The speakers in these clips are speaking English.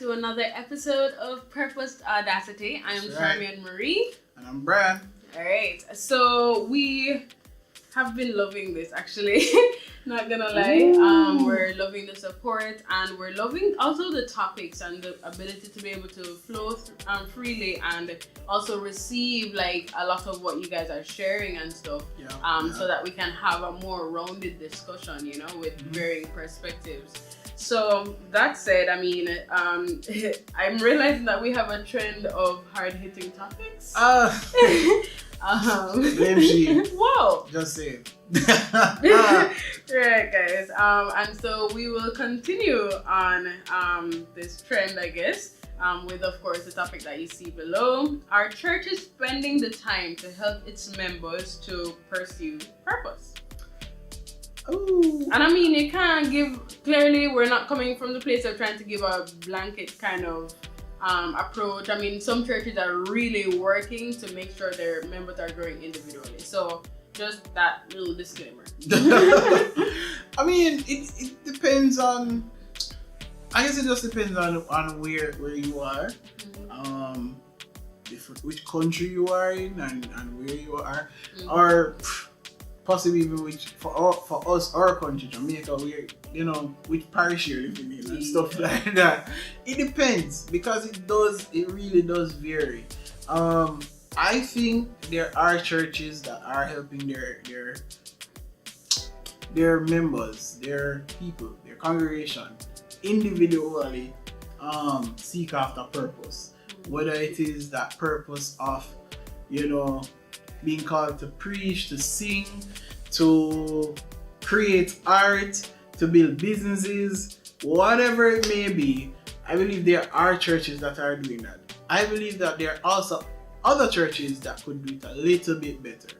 to another episode of Purposed Audacity. I am Charmian Marie. And I'm Brad. Alright, so we have been loving this actually. Not gonna lie. We're loving the support and we're loving also the topics and the ability to be able to flow freely and also receive like a lot of what you guys are sharing and stuff. So that we can have a more rounded discussion, you know, with varying perspectives. So that said, I mean, I'm realizing that we have a trend of hard-hitting topics. Blame she. Whoa. Just say it. Right, guys. And so we will continue on this trend, I guess, with, of course, the topic that you see below. Our church is spending the time to help its members to pursue purpose. Ooh. And I mean, you can't give, clearly we're not coming from the place of trying to give a blanket kind of approach. I mean, some churches are really working to make sure their members are growing individually. So just that little disclaimer. I mean, it depends on, I guess it just depends on where you are, which country you are in and where you are, or possibly even which for us, our country, Jamaica, where, you know, which parish you're living in and stuff like that. It depends because it really does vary. I think there are churches that are helping their members, their people, their congregation individually seek after purpose. Whether it is that purpose of, you know, being called to preach, to sing, to create art, to build businesses, whatever it may be. I believe there are churches that are doing that. I believe that there are also other churches that could do it a little bit better.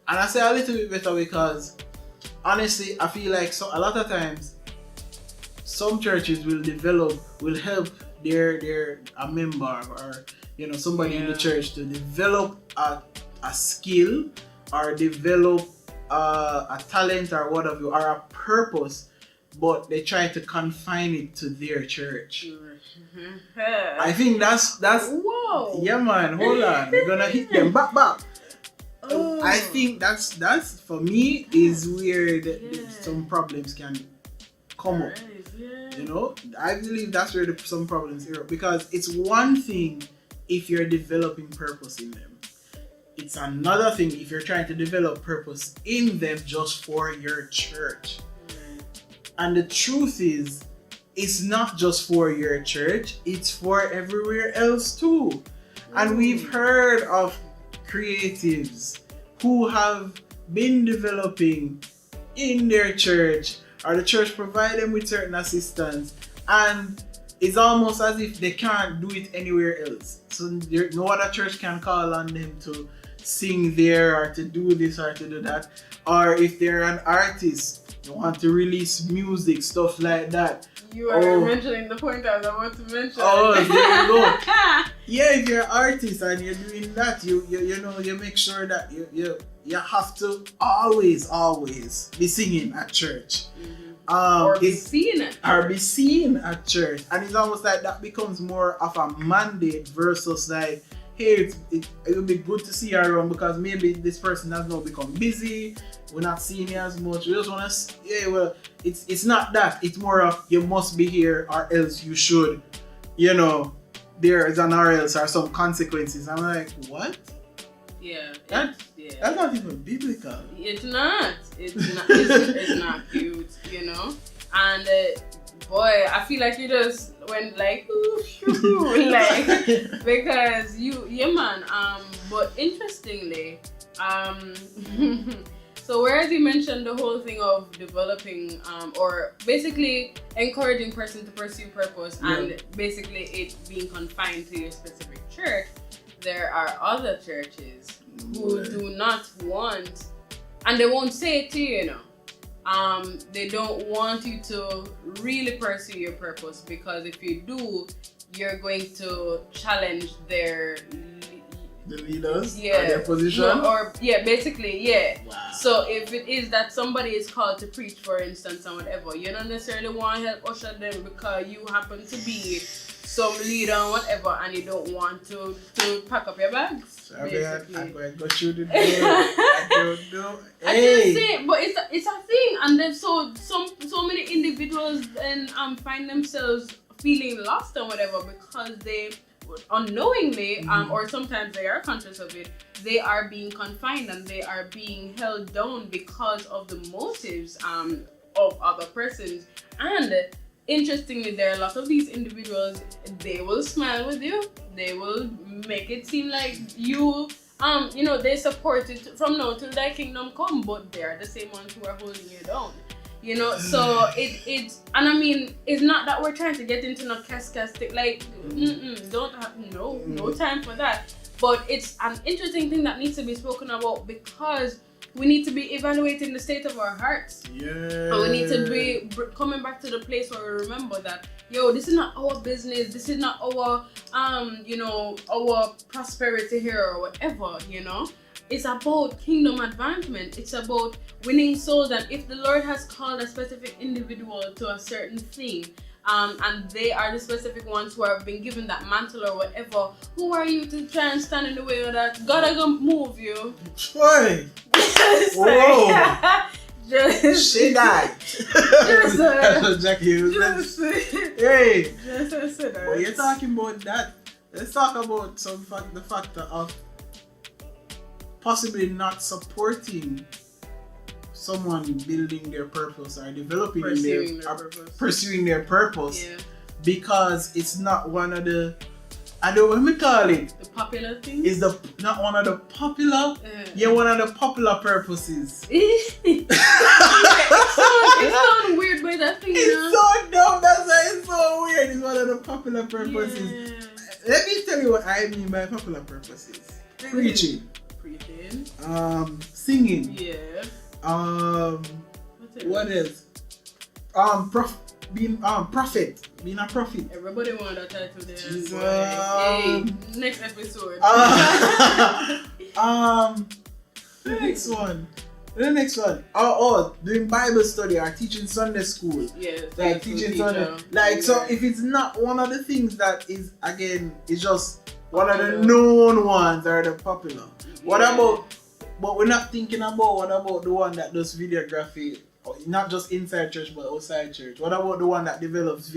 And I say a little bit better because honestly, I feel like a lot of times some churches will help a member or, you know, somebody in the church to develop a skill or develop a talent or whatever, or a purpose, but they try to confine it to their church. I think that's whoa. Yeah, man, hold on, we're gonna hit them back. I think that's for me is where some problems can come up. You know, I believe that's where some problems are, because it's one thing if you're developing purpose in them. It's another thing if you're trying to develop purpose in them just for your church. And the truth is, it's not just for your church, it's for everywhere else too. And we've heard of creatives who have been developing in their church, or the church provide them with certain assistance, and it's almost as if they can't do it anywhere else. So no other church can call on them to sing there or to do this or to do that. Or if they're an artist, you want to release music, stuff like that. You are mentioning the point I was about to mention. Oh, there you go. Yeah, if you're an artist and you're doing that, you know, you make sure that you have to always be singing at church. Or be seen at church. And it's almost like that becomes more of a mandate versus like, hey, it would be good to see you around because maybe this person has now become busy, we're not seeing you as much, we just want to, it's not that, it's more of you must be here or else you should, you know, there is an or else or some consequences. I'm like, what? Yeah. That's not even biblical. It's not cute, you know? And boy, I feel like you just went like, like, because but interestingly, so whereas you mentioned the whole thing of developing, or basically encouraging person to pursue purpose and basically it being confined to your specific church, there are other churches who do not want, and they won't say it to you, you know. They don't want you to really pursue your purpose because if you do, you're going to challenge the leaders, their position, basically. Wow. So if it is that somebody is called to preach, for instance, or whatever, you don't necessarily want to help usher them because you happen to be some leader and whatever, and you don't want to pack up your bags. I'm going to go through the door. I don't know. I just say, but it's a thing, and then so many individuals then find themselves feeling lost and whatever because they unknowingly or sometimes they are conscious of it, they are being confined and they are being held down because of the motives of other persons. And interestingly, there are a lot of these individuals, they will smile with you, they will make it seem like you they support it from now till thy kingdom come, but they're the same ones who are holding you down. So it's and I mean, it's not that we're trying to get into no cascastic, like don't have no time for that. But it's an interesting thing that needs to be spoken about because we need to be evaluating the state of our hearts. Yeah. And we need to be coming back to the place where we remember that, this is not our business. This is not our our prosperity here or whatever. It's about kingdom advancement. It's about winning souls. And if the Lord has called a specific individual to a certain thing, and they are the specific ones who have been given that mantle or whatever, who are you to try and stand in the way of that? God is going to move you. Why? Whoa. Just she died. Jackie, hey. But you're talking about that. Let's talk about the factor of possibly not supporting someone building their purpose or developing pursuing their purpose, because it's not one of the, I don't know what we call it. The popular thing? Is not one of the popular? One of the popular purposes. It sounds weird by that thing. It's so dumb, that's why it's so weird. It's one of the popular purposes. Yeah. Let me tell you what I mean by popular purposes. Preaching. Singing. Yeah. What else? Being prophet. Being a prophet. Everybody want that title there. Hey, next episode. The next one. Doing Bible study or teaching Sunday school. Yeah. Like teaching Sunday. So if it's not one of the things that is, again, it's just one of the known ones or the popular. What about? But we're not thinking about what about the one that does videography, not just inside church but outside church. What about the one that develops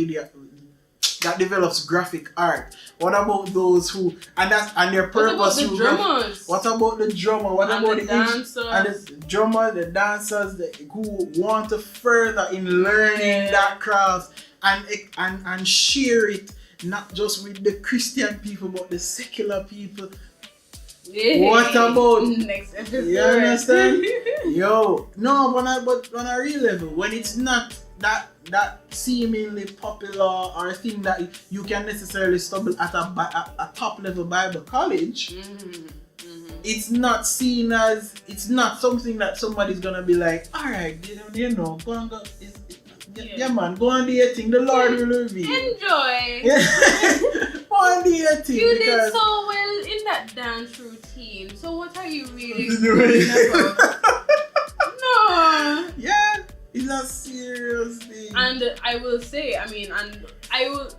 graphic art? What about those who and their purpose? What about the drummers? What about the drummer? What about the dancers? And the drummer, the dancers who want to further in learning that craft and share it, not just with the Christian people but the secular people. Yeah. What about next episode? You understand? But on a real level, when it's not that seemingly popular or a thing that you can necessarily stumble at a top level Bible college, it's not seen as, it's not something that somebody's gonna be like, alright, go and go. Yeah, man, go and do your thing. The Lord will reveal. Enjoy. Go and do your thing. You did so well in that dance routine. So what are you really doing about? No. Yeah, it's a serious thing. And I will say, and I will,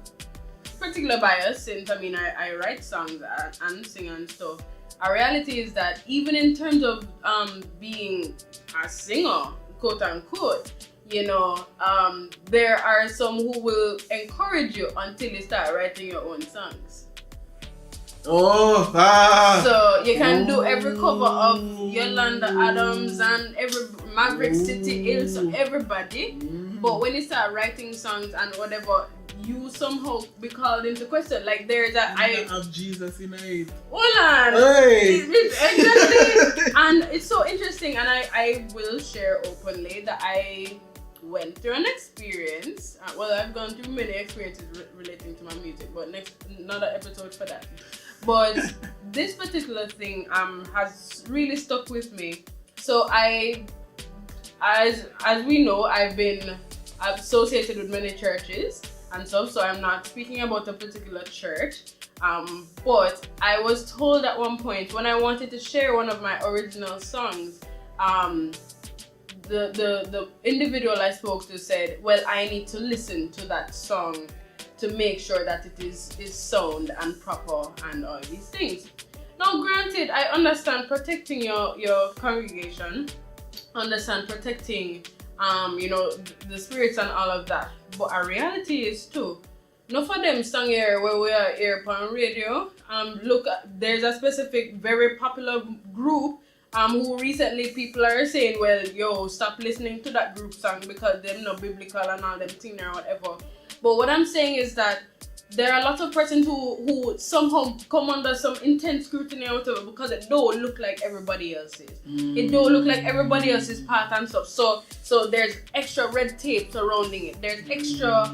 particular bias since I write songs and sing and stuff. A reality is that even in terms of being a singer, quote unquote, there are some who will encourage you until you start writing your own songs. So you can do every cover of Yolanda Adams and every Maverick City Hills, everybody. But when you start writing songs and whatever, you somehow be called into question. Like there's that I have Jesus in it. Hold on. Hey. Exactly. And it's so interesting, and I will share openly that I went through an experience. I've gone through many experiences relating to my music, but another episode for that. But this particular thing has really stuck with me. So as we know, I've been associated with many churches and stuff, so I'm not speaking about a particular church. But I was told at one point when I wanted to share one of my original songs, the individual I spoke to said, well, I need to listen to that song to make sure that it is sound and proper and all these things. Now, granted, I understand protecting your congregation, understand protecting the spirits and all of that, but a reality is too, enough of them song here where we are here on radio. Look, there's a specific very popular group who recently people are saying, well, yo, stop listening to that group song because they're not biblical and all them thing or whatever. But what I'm saying is that there are lots of persons who somehow come under some intense scrutiny or whatever because it don't look like everybody else's. It don't look like everybody else's path and stuff. So there's extra red tape surrounding it. There's extra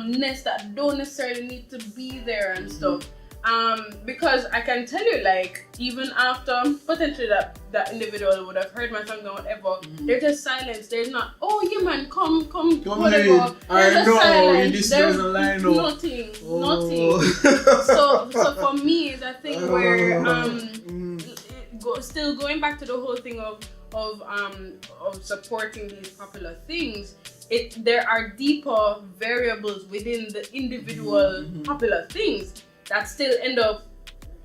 ness that don't necessarily need to be there and stuff. Because I can tell you, like, even after potentially that individual would have heard my song or whatever, there's just silence. There's not, oh yeah man, come whatever. There's just silence. There's nothing. So for me, it's a thing where still going back to the whole thing of supporting these popular things. There are deeper variables within the individual popular things that still end up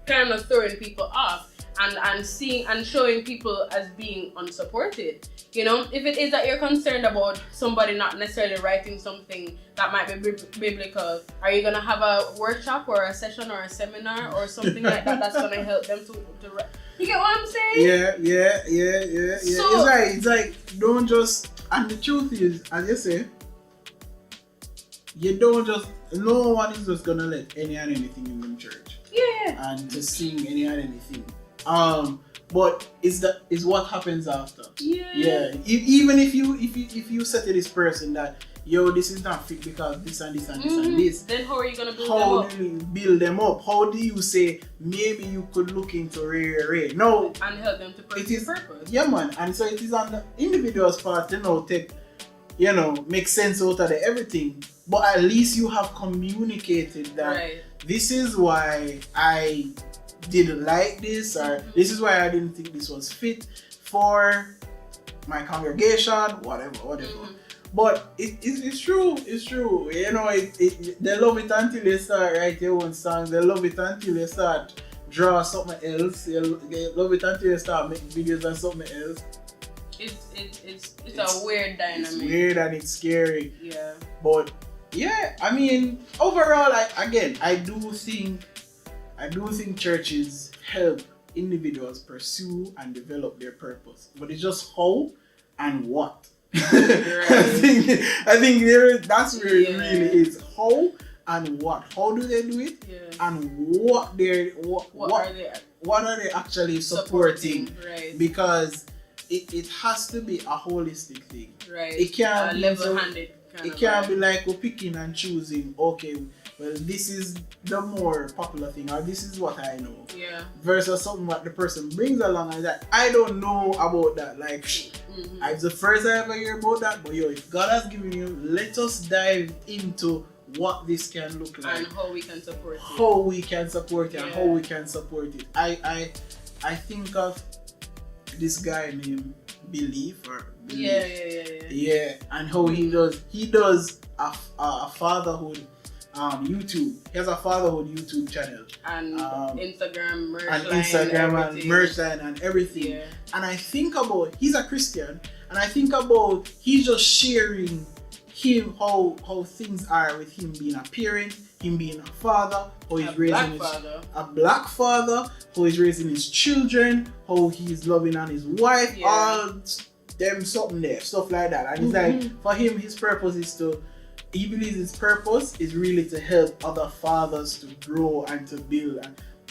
kind of throwing people off and seeing and showing people as being unsupported. You know, if it is that you're concerned about somebody not necessarily writing something that might be biblical, are you gonna have a workshop or a session or a seminar or something like that that's gonna help them to write? You get what I'm saying? Yeah. So, it's like don't just, and the truth is, as you say, no one is just gonna let any and anything in the church. Yeah. And to sing any and anything. But is what happens after. Yeah. Even if you say to this person that, yo, this is not fit because this and this and this and this. Then how are you gonna build them up? How do you build them up? How do you say maybe you could look into Ray? No. And help them to pursue purpose. Yeah, man. And so it is on the individual's part, make sense out of everything. But at least you have communicated that this is why I didn't like this, or this is why I didn't think this was fit for my congregation, whatever. But it's true. You know, they love it until they start write their own songs. They love it until they start draw something else. They love it until they start making videos on something else. It's a weird dynamic. It's weird and it's scary. Yeah. But yeah, I mean, overall, I do think churches help individuals pursue and develop their purpose. But it's just how and what. I think that's where it really is. How and what. How do they do it? Yeah. And what are they actually supporting? Right. Because it has to be a holistic thing. Right. It can't be level-handed. It can't be like we're picking and choosing, okay, well, this is the more popular thing, or this is what I know. Yeah. Versus something what the person brings along and that I don't know about that. Like, it's the first I ever hear about that, but if God has given you, let us dive into what this can look like. And how we can support it. How we can support it and how we can support it. I think of this guy named Belief. Yeah, and how he does a fatherhood YouTube. He has a fatherhood YouTube channel and Instagram merch line and everything. Yeah. And I think about, he's a Christian, and I think about he's just sharing how things are with him being a parent, him being a father, how he's raising a black father, how he's raising his children, how he's loving on his wife, all them something there, stuff like that. And it's like, for him, his purpose is he believes his purpose is really to help other fathers to grow and to build.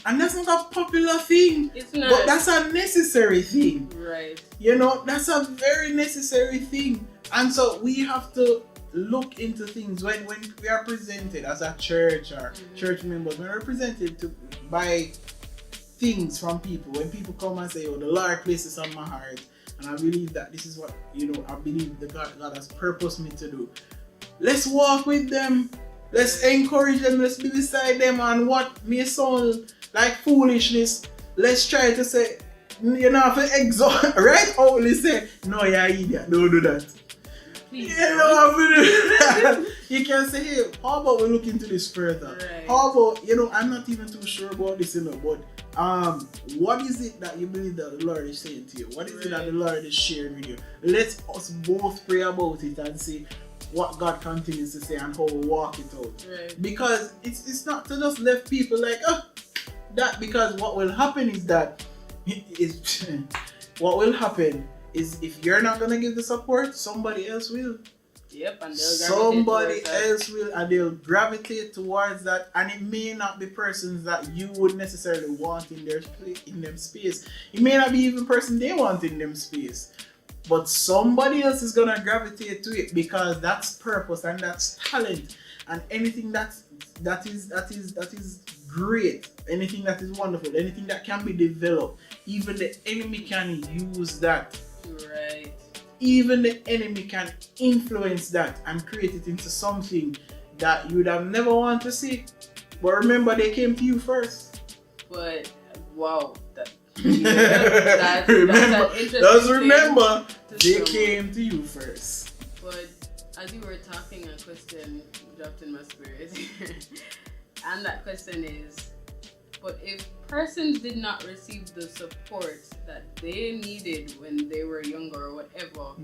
And that's not a popular thing. It's not. But that's a necessary thing. Right. You know, that's a very necessary thing. And so we have to look into things when we are presented as a church or church members, when we're presented by things from people, when people come and say, oh, the Lord places on my heart, and I believe that this is what, I believe that God has purposed me to do. Let's walk with them. Let's encourage them. Let's be beside them. And what may sound like foolishness, let's try to say, if you exalt, right? Only say, no, you're idiot. Don't do that. please. You know what you can say, hey, how about we look into this further? Right. How about, I'm not even too sure about this, but what is it that you believe that the Lord is saying to you? What is it that the Lord is sharing with you? Let us both pray about it and see what God continues to say and how we walk it out. Right. Because it's not to just let people like, that, because what will happen is that what will happen is if you're not gonna give the support, somebody else will. Yep, and somebody else will, and they'll gravitate towards that, and it may not be persons that you would necessarily want in them space. It may not be even person they want in them space, but somebody else is gonna gravitate to it because that's purpose and that's talent, and anything that is great, anything that is wonderful, anything that can be developed, even the enemy can use that. Right. Even the enemy can influence that and create it into something that you would have never wanted to see. But remember, they came to you first. But wow, remember, they came to you first. But as you were talking, a question dropped in my spirit, and that question is: but if persons did not receive the support that they needed when they were younger or whatever,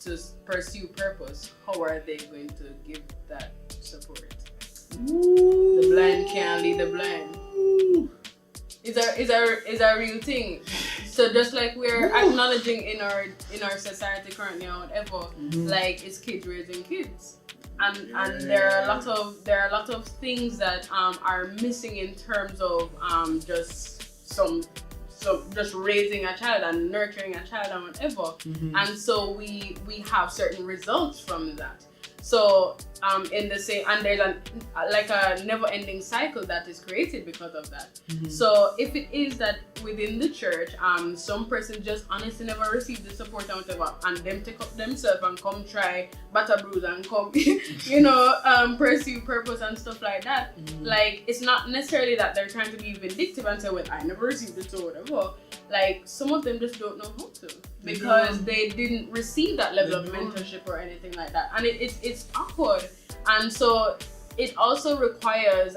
to pursue purpose, how are they going to give that support? Ooh. The blind can't lead the blind. Is a real thing. So just like we're acknowledging in our society currently or whatever, like it's kids raising kids. And there are a lot of things that are missing in terms of just raising a child and nurturing a child and whatever. And so we have certain results from that. So in the same, and there's a never-ending cycle that is created because of that. So if it is that within the church, some person just honestly never received the support and whatever, and them take up themselves and come try batter bruise and come, pursue purpose and stuff like that. Like, it's not necessarily that they're trying to be vindictive and say, well, I never received it or whatever. Like, some of them just don't know how to, because they didn't receive that level of mentorship or anything like that, and it's awkward. And so it also requires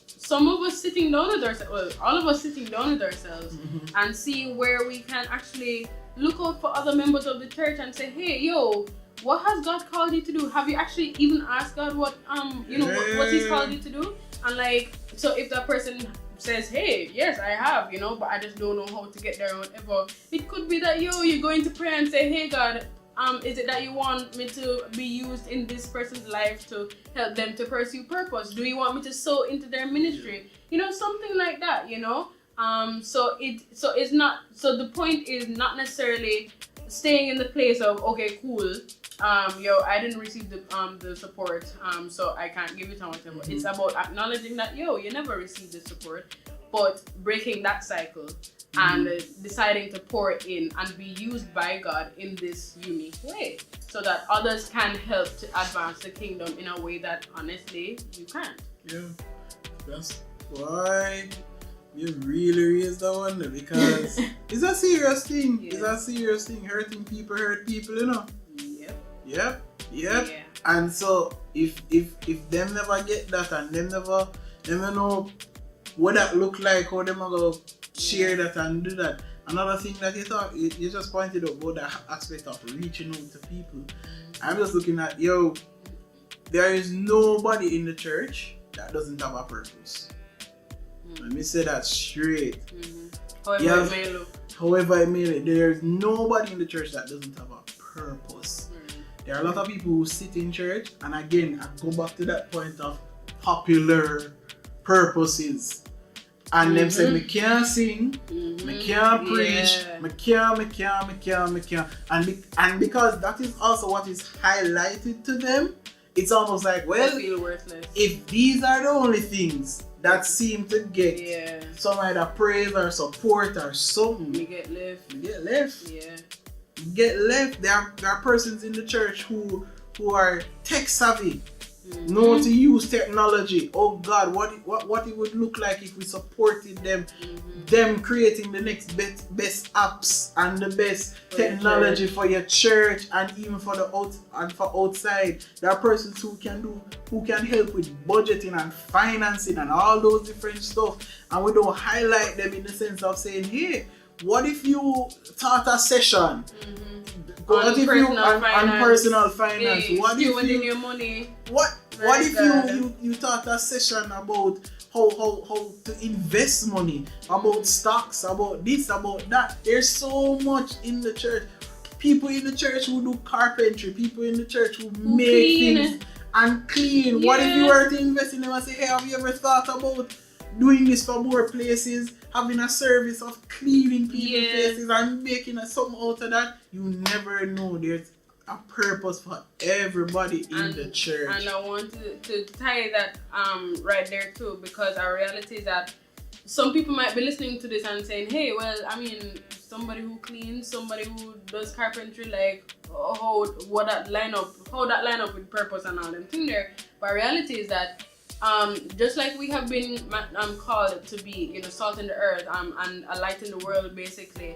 some of us sitting down with ourselves, well, all of us sitting down with ourselves and see where we can actually look out for other members of the church and say, hey, yo, what has God called you to do? Have you actually even asked God what He's called you to do? And like, so if that person says, hey, yes, I have, but I just don't know how to get there or whatever, it could be that you're going to pray and say, hey, God, is it that you want me to be used in this person's life to help them to pursue purpose? Do you want me to sow into their ministry? Something like that, So the point is not necessarily staying in the place of, okay, cool, I didn't receive the support, so I can't give it or whatever. It's about acknowledging that, you never received the support, but breaking that cycle and deciding to pour in and be used by God in this unique way, so that others can help to advance the kingdom in a way that honestly you can't. Yeah, that's why you really raised that one, because it's a serious thing. Yeah. It's a serious thing. Hurting people hurt people, Yep. Yeah. And so if them never get that and them never know what that look like, how them are gonna share that and do that. Another thing that you just pointed out about that aspect of reaching out to people. I'm just looking at, there is nobody in the church that doesn't have a purpose. Let me say that straight. However it may look, there is nobody in the church that doesn't have a purpose. There are a lot of people who sit in church, and again, I go back to that point of popular purposes. And them say, me can't sing, me can't preach, me can't. And because that is also what is highlighted to them, it's almost like, well, they feel worthless. If these are the only things that seem to get some either praise or support or something, you get left. Yeah. Get left. There are persons in the church who are tech savvy, know to use technology. Oh God, what it would look like if we supported them, them creating the next best apps and the best technology for your church and even for the outside. There are persons who can help with budgeting and financing and all those different stuff, and we don't highlight them in the sense of saying, hey, what if you taught a session? What if you on personal finance? Hey, what if you your money? What if you taught a session about how to invest money, about stocks, about this, about that? There's so much in the church. People in the church who do carpentry, people in the church who make things and clean. What if you were to invest in them and say, hey, have you ever thought about doing this for more places, having a service of cleaning people's places and making something out of that? You never know. There's a purpose for everybody in the church. And I want to tie that right there too, because our reality is that some people might be listening to this and saying, hey, well, I mean, somebody who cleans, somebody who does carpentry, like how that line up with purpose and all them things there. But reality is that just like we have been called to be, salt in the earth and a light in the world, basically,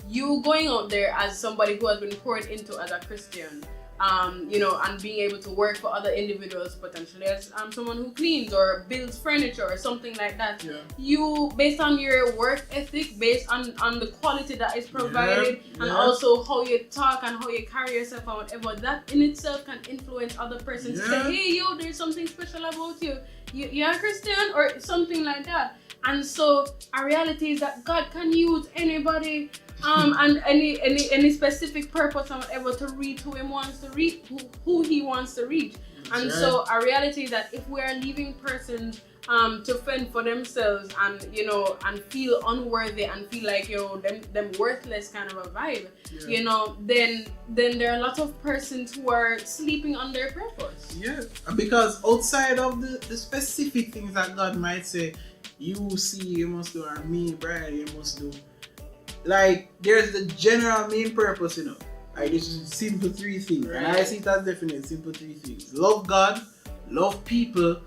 you going out there as somebody who has been poured into as a Christian, and being able to work for other individuals, potentially as someone who cleans or builds furniture or something like that. You, based on your work ethic, based on the quality that is provided, and also how you talk and how you carry yourself and whatever, that in itself can influence other persons to say, hey, yo, there's something special about you. You're a Christian or something like that. And so our reality is that God can use anybody and any specific purpose and whatever to reach who he wants to reach, who he wants to reach. And so our reality is that if we are leaving persons to fend for themselves and and feel unworthy and feel like them worthless kind of a vibe, then there are a lot of persons who are sleeping on their purpose. Because outside of the specific things that God might say, you see, you must do, or me, Brian, you must do. Like, there's the general main purpose, Like, it's just simple three things. And I see it as definite simple three things. Love God, love people,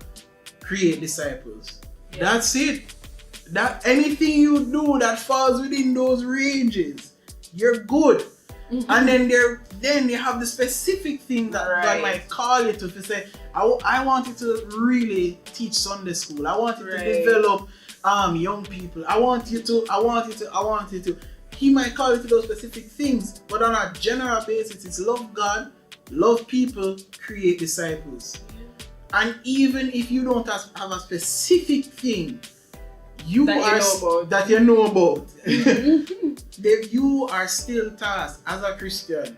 create disciples. That's it. That anything you do that falls within those ranges, you're good. And then you have the specific thing that God might call you to say, I want you to really teach Sunday school. I want you to develop young people. I want you to. He might call you to those specific things, but on a general basis, it's love God, love people, create disciples. And even if you don't have a specific thing that you know about, then you are still tasked as a Christian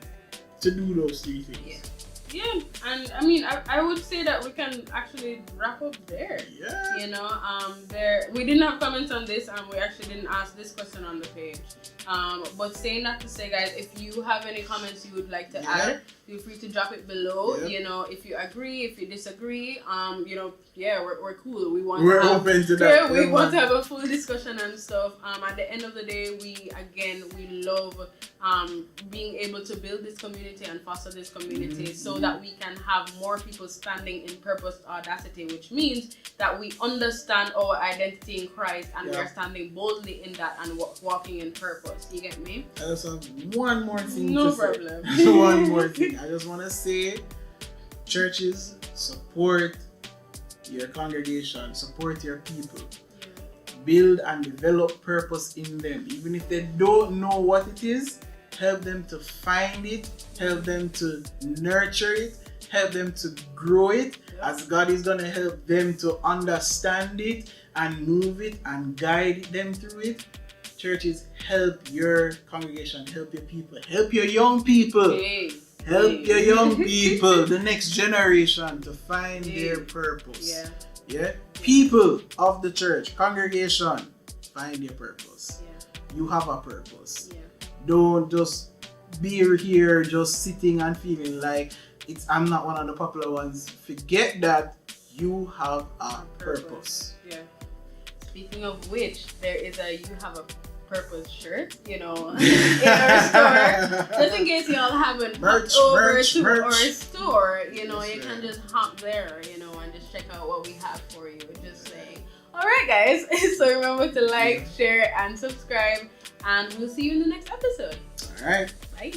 to do those three things. Yeah, and I mean, I would say that we can actually wrap up there. We didn't have comments on this, and we actually didn't ask this question on the page. But saying that to say, guys, if you have any comments you would like to add, feel free to drop it below. If you agree, if you disagree, we're cool. We're open to that. We want to have a full discussion and stuff. At the end of the day, we love being able to build this community and foster this community so that we can have more people standing in purpose Audacity, which means that we understand our identity in Christ and we are standing boldly in that and walking in purpose. You get me? I just have one more thing to say. No problem. One more thing. I just want to say, churches, support your congregation, support your people. Build and develop purpose in them. Even if they don't know what it is, help them to find it, help them to nurture it, help them to grow it, as God is going to help them to understand it and move it and guide them through it. Churches, help your congregation, help your people, help your young people. Help your young people, the next generation, to find their purpose. People of the church, congregation, find your purpose. You have a purpose. Don't just be here just sitting and feeling like I'm not one of the popular ones. Forget that. You have a purpose. Speaking of which, there is a You Have a Purpose shirt, in our store. Just in case y'all haven't Merch, hopped over merch, to merch. our store, you know, Yes, you sir. can just hop there, you know, and just check out what we have for you. Just saying. Alright guys, so remember to like, share, and subscribe, and we'll see you in the next episode. All right. Bye.